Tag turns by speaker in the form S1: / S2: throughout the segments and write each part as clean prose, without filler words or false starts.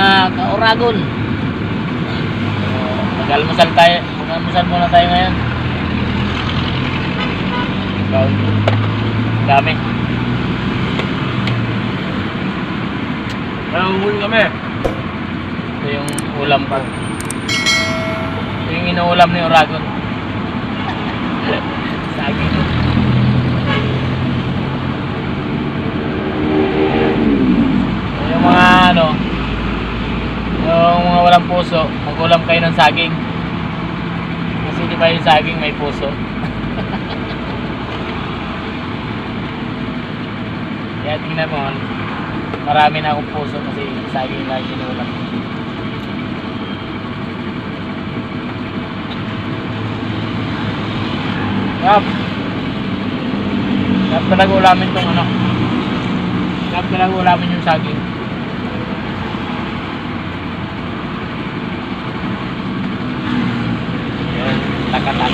S1: mga ka-Oragon. Mag-almusal tayo. Mag-almusal muna tayo ngayon. Dami.
S2: Nanguhuli kami.
S1: Ito yung ulam ko. Ito yung inuulam ni Oragon. Saging. Yung mga ano, yung mga walang puso, mag-ulam kayo ng saging. Kasi di ba yung saging may puso? Kaya tingnan mo, marami na akong puso kasi saging lang inuulam. Sarap. Sarap talaga ulamin tong ano. Sarap talaga ulamin yung saging. Yan, takatan.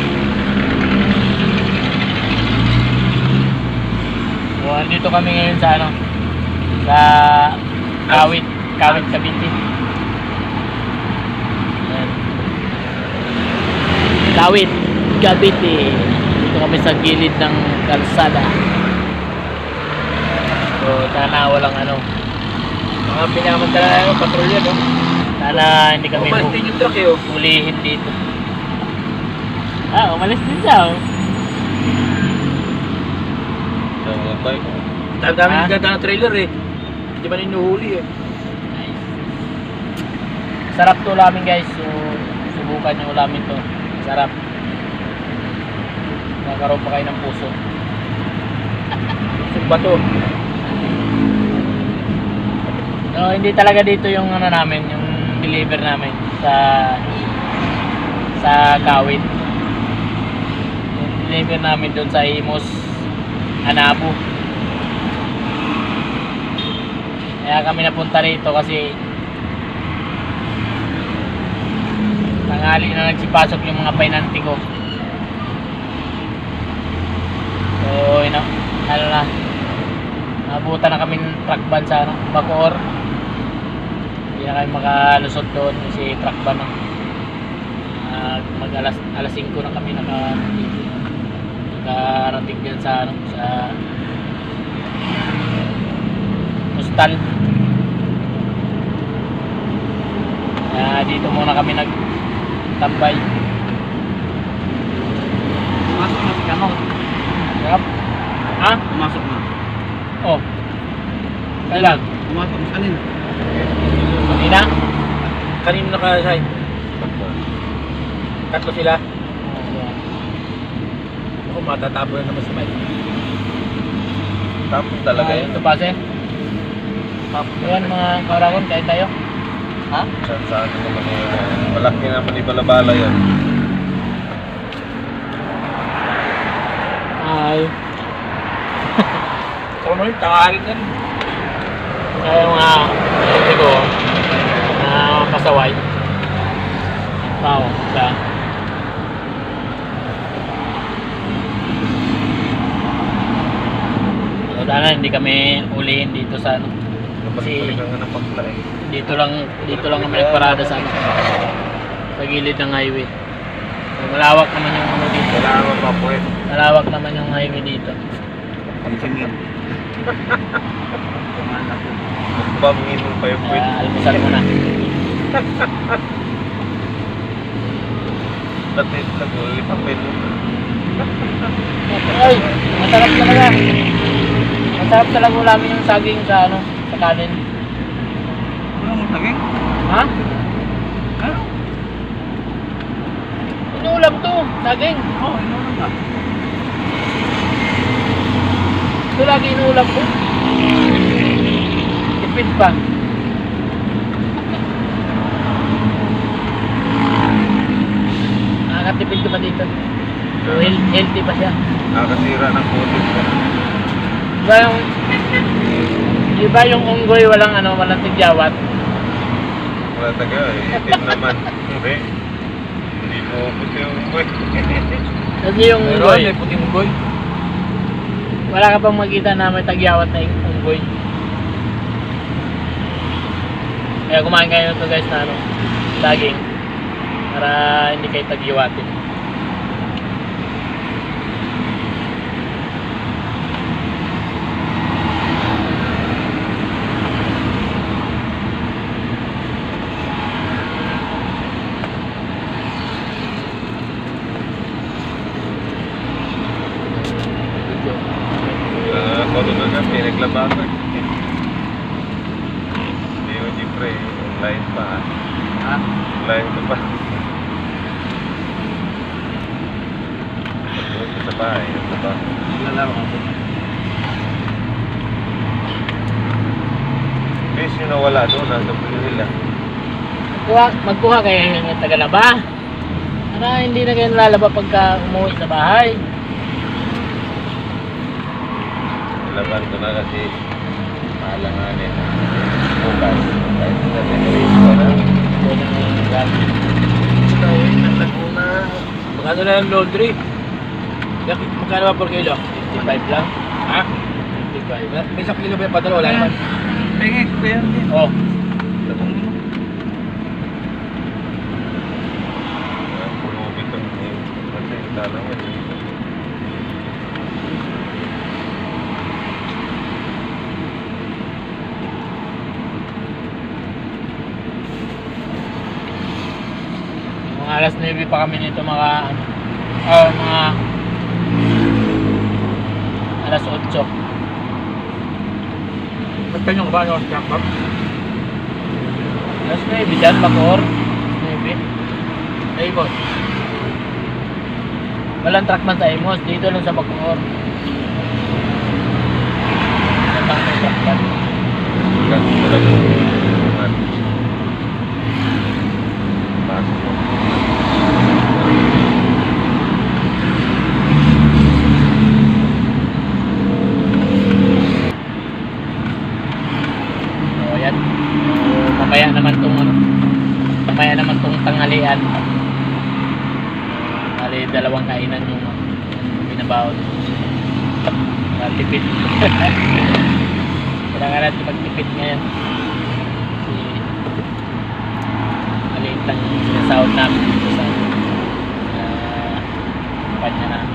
S1: So, andito kami ngayon sa ano, sa Kawit Cavite. Yan. Kawit Cavite. Dito kami sa gilid ng kalsada. So, sana walang ano.
S2: Mga pinamantala yung patrolya, no?
S1: Sana hindi kami
S2: Umalis din yung truck, eh, oh.
S1: hulihin dito. Ah, umalis din siya, oh.
S2: Ang dami
S1: Ah?
S2: yung ganda ng trailer, eh. Hindi man inuhuli, eh.
S1: Nice. Sarap to ulamin, guys. So, subukan nyo ulamin to. Sarap. Nagkaroon pa kayo ng puso.
S2: Sumba to.
S1: No, hindi talaga dito yung ano namin, yung deliver namin sa Kawit. Yung deliver namin doon sa Imos, Anabo. Kaya kami napunta rito kasi tanghali na nagsipasok yung mga painanti ko. So, ano na, nabutan na kami ng truck ban sa ano, Bacoor. Hindi na kami makalusot doon kasi truck ban na. Alas 5 na kami nakarating dyan sa ano, sa hostal. Dito muna kami nagtambay.
S2: Pumasok na si Kamong.
S1: Sarap. Ha?
S2: Pumasok na.
S1: Oh. Kailan?
S2: Pumasok na kanina.
S1: Kanina?
S2: Kanina naka-sign. Tatlo sila. Ako matatabo na naman sa mic.
S3: Tapos talaga yun.
S1: Ito base. Ayan mga Oragon, kain tayo. Ha?
S3: Sa ano naman yun. Malaki naman ibalabala yun.
S1: Ay.
S2: So ano yun, tangarin yan.
S1: Kaya yung mga hindi ko na pasaway. Wow, sa sana hindi kami ulihin dito sa ano. Kasi
S3: Kapag nga ng pagla eh.
S1: dito lang kami nagparada sa ano, sa gilid ng highway. So, malawak naman yung ano dito.
S3: Kailangan pa po eh.
S1: Malawak naman yung highway dito.
S2: Pansingin.
S3: Banginon pa yung
S1: Kaya
S3: pwede.
S1: almusal muna.
S3: Dati nag-ulipapin.
S1: Ay, masarap talaga. Masarap talaga ulamin yung saging sa ano, sa kanin.
S2: Ano mo saging?
S1: Ha?
S2: Ano?
S1: Inuulam to, saging.
S2: Oo, inuulam na.
S1: Ito lagi inuulam ko. Tipid pa. Nakakatipid ka pa dito. So, healthy pa siya.
S3: Nakakasira ng putik ko.
S1: Diba yung unggoy walang tigyawat?
S3: Wala taga eh. Itim naman. Hindi. Hindi mo puti yung boy.
S1: Kasi yung
S2: Meron,
S1: unggoy,
S2: may puting unggoy.
S1: wala ka pang makita na may tagyawat na yung unggoy. Kaya kumain kayo nito guys na ano, saging. Para hindi kayo tagiwatin.
S3: Ako doon na pinaglabasan. Hindi ko siyempre, online pa.
S1: Ha?
S3: Online ko pa. Pagpunta ko sa bahay, sa bahay.
S2: Lalaro ako.
S3: Bis yung nawala doon, nasa nila.
S1: Magkuha kayo ng tagalaba. Para hindi na kayo nalalaba pagka umuwi sa bahay.
S3: Laban ko na kasi mahalanganin. Bukas. Kahit sa generation ko na.
S1: Doon ang gamit.
S3: Tawin ng Laguna.
S1: Magkano na yung laundry? Magkano ba per kilo? 55 lang. Ha? 55. May isang kilo ba yung padala? Wala naman.
S2: Pengek ko yan din.
S1: Oh.
S3: Pulubit ang kasi talang yan.
S1: Mga alas 9 pa kami nito mga mga alas 8.
S2: Magkanyo ka ba ano? Jackpot?
S1: Alas 9 dyan, Bacoor. Alas 9. Ay, boss. Walang truckman sa Imos. Dito lang sa Bacoor. Sa tangay truckman.
S3: Kasi talaga hubungan. Pasok mo.
S1: So, ayan. So, mamaya naman tong ano. Mamaya naman tong tanghalian. Bali, dalawang kainan yung binabawot. Tipid. Kailangan natin magtipid ngayon. Kasi maliit lang yung sinasahod namin dito sa kanya namin.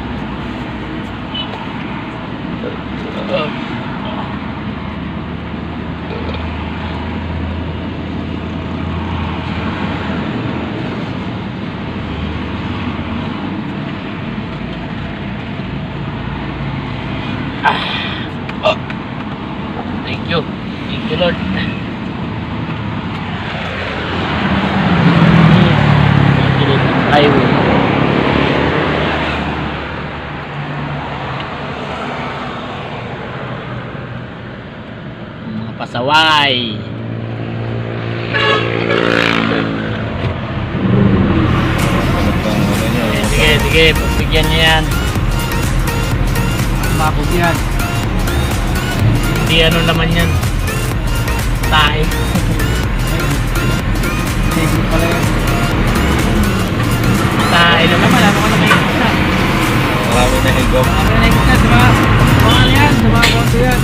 S1: Thank you. Thank you, Lord. Highway. Mga pasaway. Sige, sige. Pagbigyan niya yan.
S2: Mabog yan.
S1: Hindi ano naman yan. Tae.
S2: Sige pala yan.
S1: Tae naman.
S2: Wala mo ka na may isa.
S3: Marami na higop.
S2: Marami na isa, di ba? Mga yan, di ba? Konto yan.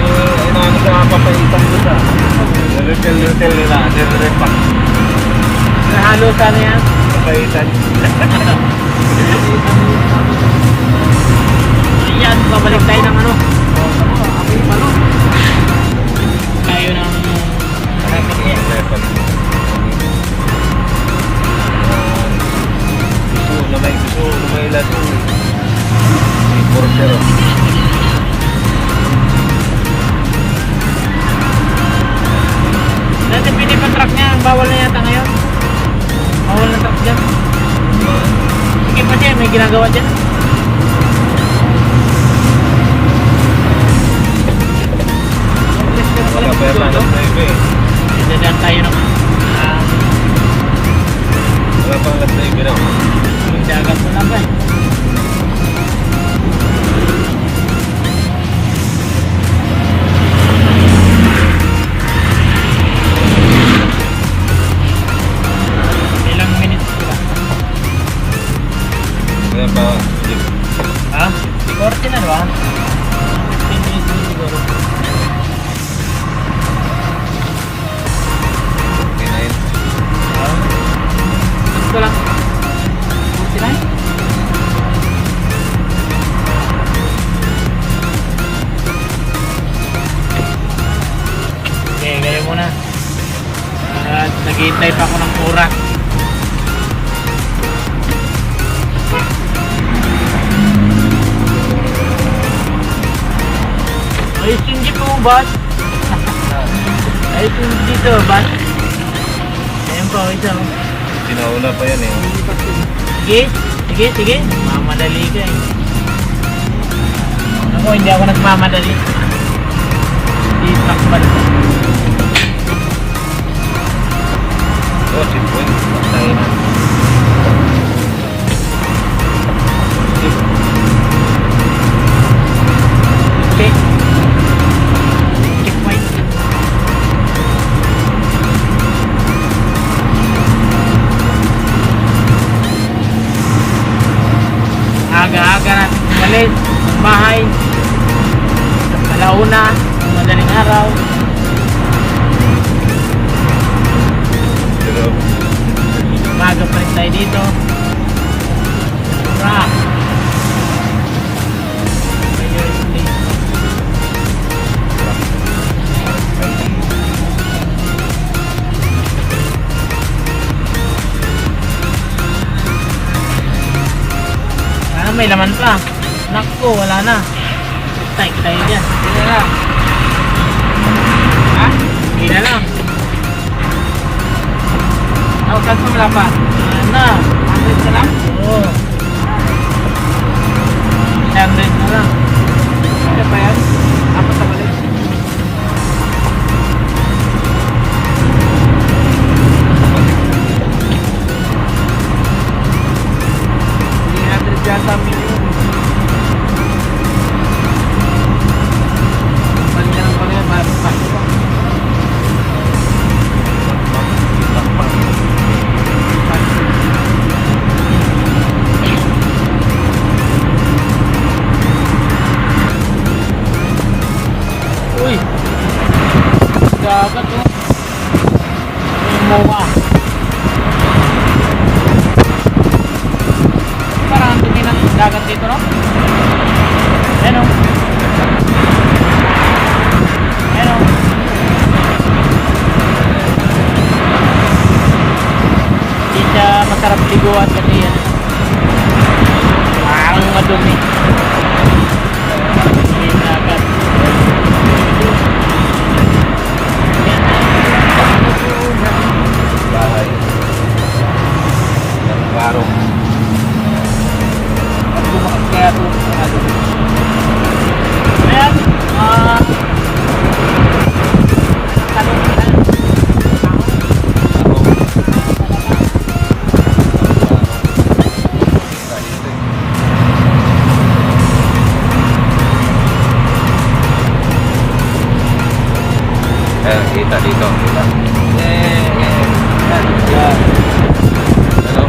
S3: Ay, naman sa papaitan ko sa. Little nila. Nire-repack.
S1: Halo sana yan.
S3: Papaitan.
S1: Ayan, babalik tayo ng ano.
S2: Amoy palo.
S1: Tayo ng rapid niya.
S3: Gusto na may lato. Portero.
S1: Dati pinipatrack niya, bawal na yata ngayon. Bawal na truck dyan. Sige pa siya, may ginagawa dyan.
S3: Wala pa yan alas 9
S1: Dadaan tayo ng
S3: Wala pa alas 9 na.
S1: yung dagat mo lang ba eh. Ilang minutes ba?
S3: Kaya pa,
S1: Ha? Di korte na ba? 15 minutes na siguro. ko lang. 49? Okay, gawin muna. At naghihintay pa ako ng pura. Ayos yung jeep mo, boss. Ayos yung dito, boss. Ayan pa, isa mo.
S3: Sinauna pa yan eh.
S1: Sige, sige, sige. Mamadali ka eh. Ako, hindi ako nagmamadali. Hindi takbal.
S3: Oh, si Point. Tayo na.
S1: Okay. Checkpoint. Aga-aga natin umalis ng bahay. Alauna, madaling araw.
S3: Pero,
S1: Maga pa rin tayo dito. Rock. May laman pa. Nakko, wala na. Type tayo dyan. Hindi na lang. Ha? Hindi na lang. Ako, saan pa wala pa? Wala na. 100 na lang? Oo. 100 na lang. Ano pa yan? Apat na balik. Yata minimum. Balikan ang pangyan, pasok pa. Uy! Dagat oh. May mowa. Parang ang dumi ng dagat dito, no? Ayan o. Ayan o. Hindi siya masarap liguan kasi yan. Ang madumi. Yung dagat.
S3: bahay. Ng barong.
S1: Kaya ito, ayan, tanong na.
S3: Kita dito. Kita. Ano?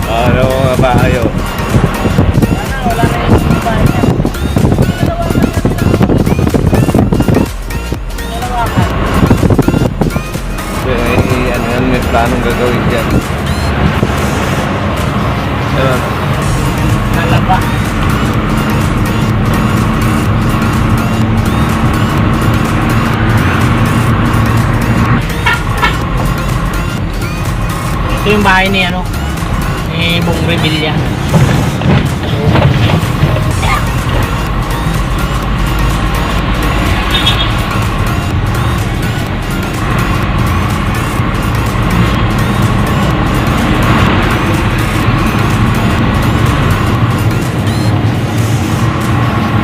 S3: Ano mga bahayo?
S1: Wala na yung bahay niya. Nalawakan.
S3: Ano yan, may planong gagawin dyan. Ano?
S1: Nalaba. Ito yung bahay ni ano, ni Bong Revilla.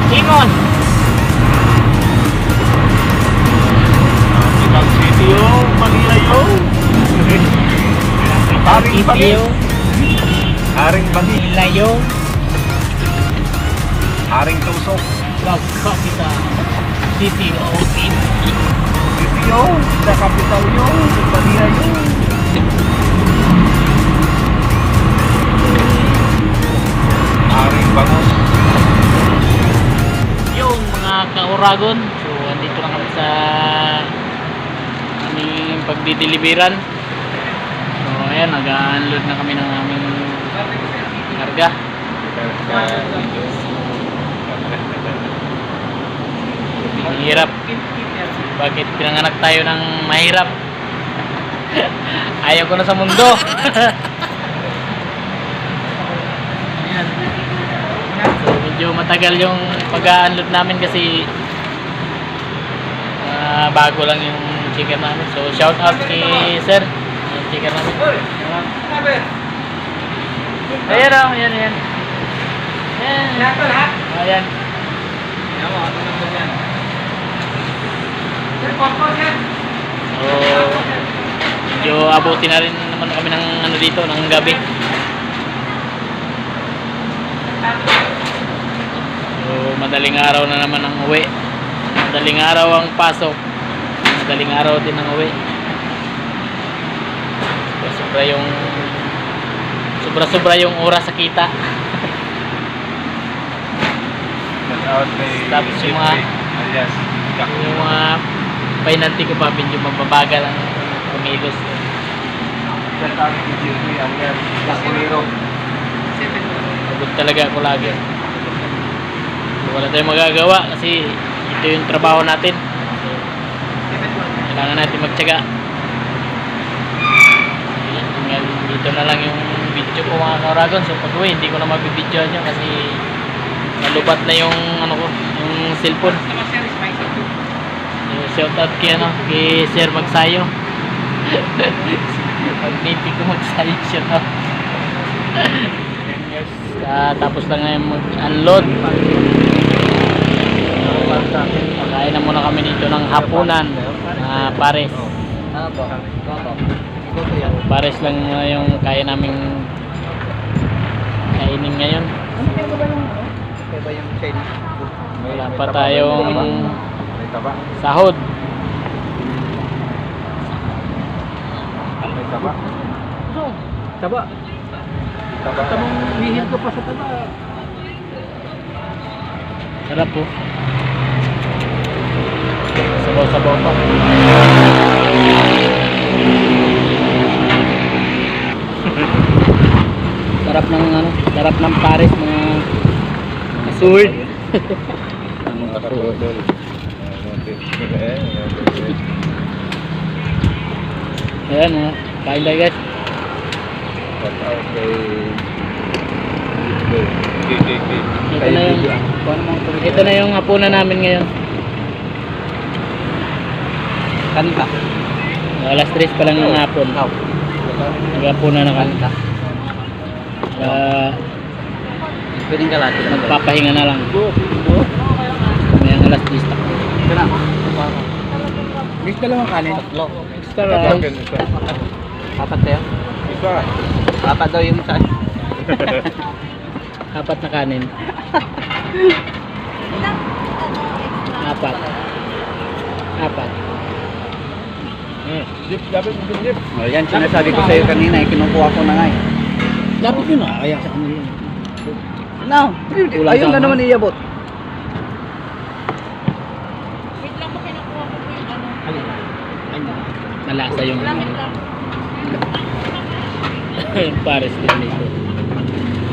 S1: Simon!
S3: Ibang City yung Manila yung Haring Bagi. Haring Bagi.
S1: Layo.
S3: Haring Tusok.
S1: Love Capital. City of
S3: City yung the capital yung Manila yung Haring Bangus.
S1: Yung mga ka-Uragon. So, andito lang kami sa aming pagdideliveran. So ayan, nag-unload na kami ng aming karga. Mahirap. Bakit pinanganak tayo ng mahirap? Ayaw ko na sa mundo. Ayan. So, medyo matagal yung pag-unload namin kasi bago lang yung chicken namin. So shout out kay sir, yung chicken namin. Ayan o, ayan, ayan. Ayan. So, medyo abuti na rin naman kami ng ano dito, ng gabi. So, madaling araw na naman ang uwi. Madaling araw ang pasok. Madaling araw din ang uwi. Sobra yung oras sa kita. Tapos yung mga painanti ko pa medyo mababagal ang kumilos. Pagod talaga ako lagi. Wala tayong magagawa kasi ito yung trabaho natin. Kailangan natin magtiyaga. Dito na lang yung video ko mga Kauragon. So pag uwi, hindi ko na mabibidyoan nyo kasi nalubat na yung ano ko, yung cellphone. So, shout out kay Sir Magsayo. Pag-native ko Magsayo, shout out. Tapos lang ngayon mag-unload. Pakain na muna kami dito ng hapunan na pares. Pares lang yung kaya naming kainin ngayon. Wala pa tayong sahod.
S2: Taba. Tabang lihid ko pa sa taba.
S1: Sarap po. Sabaw-sabaw pa. Sarap ng pares mga sword. Ayan, kain tayo guys. Ito na yung hapunan namin ngayon. Kanta. Alas 3 pa lang ng hapon. Nag-hapunan na kanta. Pwedeng kalati. Magpapahinga na lang. May ang alas 10 na.
S2: Mix dalawang kanin.
S3: Tatlo.
S1: Apat tayo?
S3: Isa.
S1: Apat daw yung saan. Apat na kanin. Apat.
S3: Jeep, dapat mo jeep.
S2: Oh, yan, sinasabi ko sa'yo kanina, kinukuha ko na nga eh.
S1: Dapat yun na, kaya sa kanila.
S2: No, ayun na naman iabot.
S4: Wait lang po, kinukuha ko po yung ano.
S1: Malasa yung
S4: Lamig lang.
S1: yung pares din dito.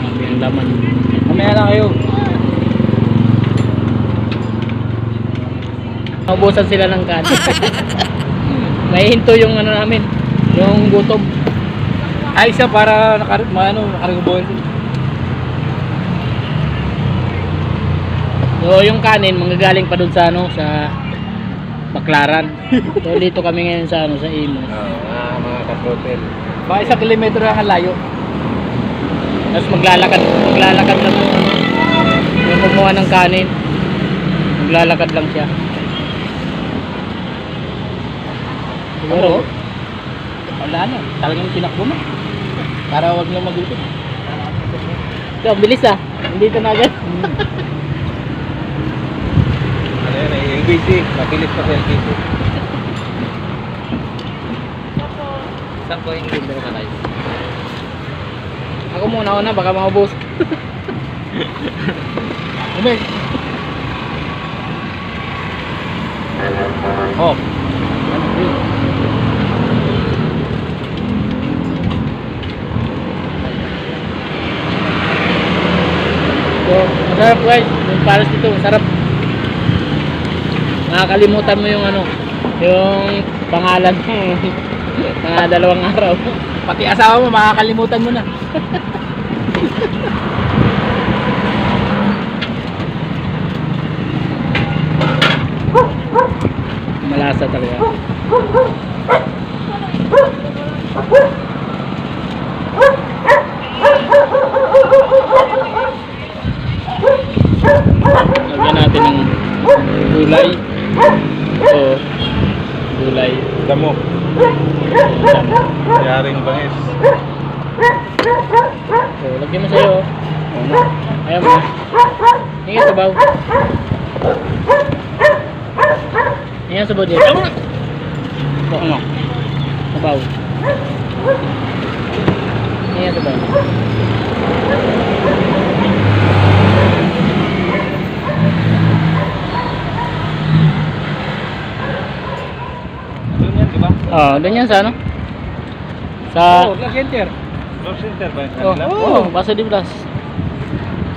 S1: Marami ang laman.
S2: Mamaya lang kayo.
S1: Naubusan sila ng kanin. May hinto yung ano namin, yung gutom.
S2: Ay, isa para nakarubuhin.
S1: So yung kanin manggagaling pa doon sa ano, sa Baklaran. So dito kami ngayon sa ano, sa Imo.
S3: Mga katrotel.
S2: Mga 1 kilometro lang ang layo.
S1: Tapos maglalakad lang yung ano, yung kumuha ng kanin. Maglalakad lang siya. Siguro,
S2: Wala na, talagang tinakbo mo. Para wag lang magutom.
S1: so, bilis ah. Nandito na agad.
S3: Ano yan, LBC. Mabilis pa sa LBC.
S1: Saan ko yung libre na tayo? Ako muna una, baka maubos.
S2: Ano Oh.
S1: So, masarap guys. Yung pares dito, masarap. Nakakalimutan mo yung ano, yung pangalan mo. Mga 2 araw.
S2: Pati asawa mo, makakalimutan mo na.
S1: Malasa talaga. Lagyan natin ng gulay. Oo. Gulay.
S3: Damo. Yaring bangis.
S1: So, lagyan mo sa'yo. Ayaw mo. Hinga sabaw. Hinga sabaw dito.
S2: Ano?
S1: Sabaw. Hinga sabaw.
S3: Doon yan, di ba?
S1: Oh, doon yan sa ano? Sa...
S2: Oh, last center.
S3: Call center ba yung
S1: Oh,
S3: kanila?
S1: oh, basta di plus.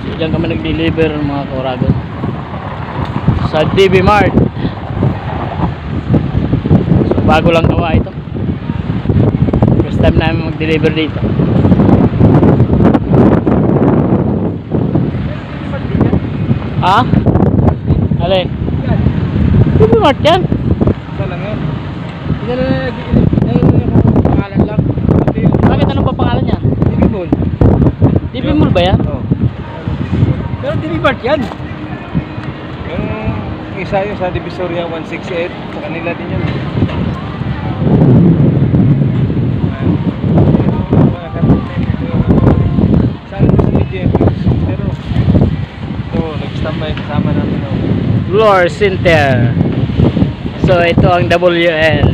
S1: So, diyan kami nag-deliver mga kauragon. Sa DB Mart. So, bago lang gawa ito. First time namin mag-deliver dito. Ha? Alin? DB Mart yan?
S3: Isa lang yan.
S2: Hindi na pangalan lang.
S1: Bakit ano ba pangalan niya?
S2: DB Mall.
S1: DB Mall ba yan?
S3: Oh.
S2: Pero DB Mart yan.
S3: Yung isa yung sa Divisoria 168, sa kanila din yun. Saan mo sa media? Pero ito, nag-standby kasama namin.
S1: Floor Center. So ito ang WL.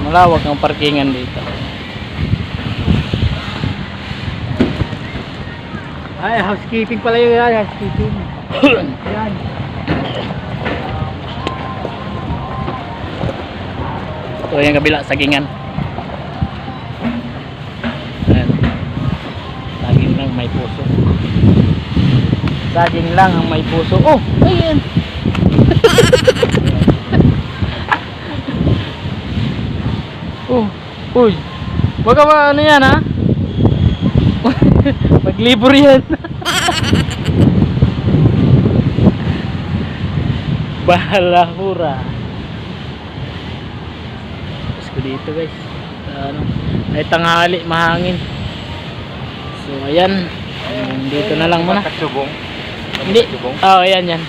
S1: Malawak ang parkingan dito.
S2: Ay, housekeeping pala yun yan. Housekeeping. Yan.
S1: Ito yung kabila, sagingan. Ayan. Saging lang may puso. Saging lang ang may puso. Oh, ayan. Oh, uy. Baka ba ano yan ha? Maglibor yan. Bahala hura. Tapos ko dito guys. Ano, ay tanghali, mahangin. So ayan. Dito na lang muna.
S3: Katsubong.
S1: Hindi. Oh, ayan yan.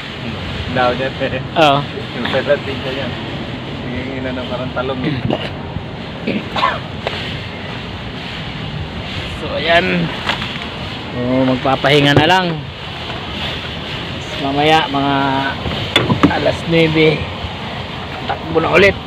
S3: Daw dyan eh.
S1: Oh.
S3: Yung palating ka yan. Hingin na ng parang talong eh.
S1: So ayan. So magpapahinga na lang. Mamaya mga alas 9 takbo na ulit.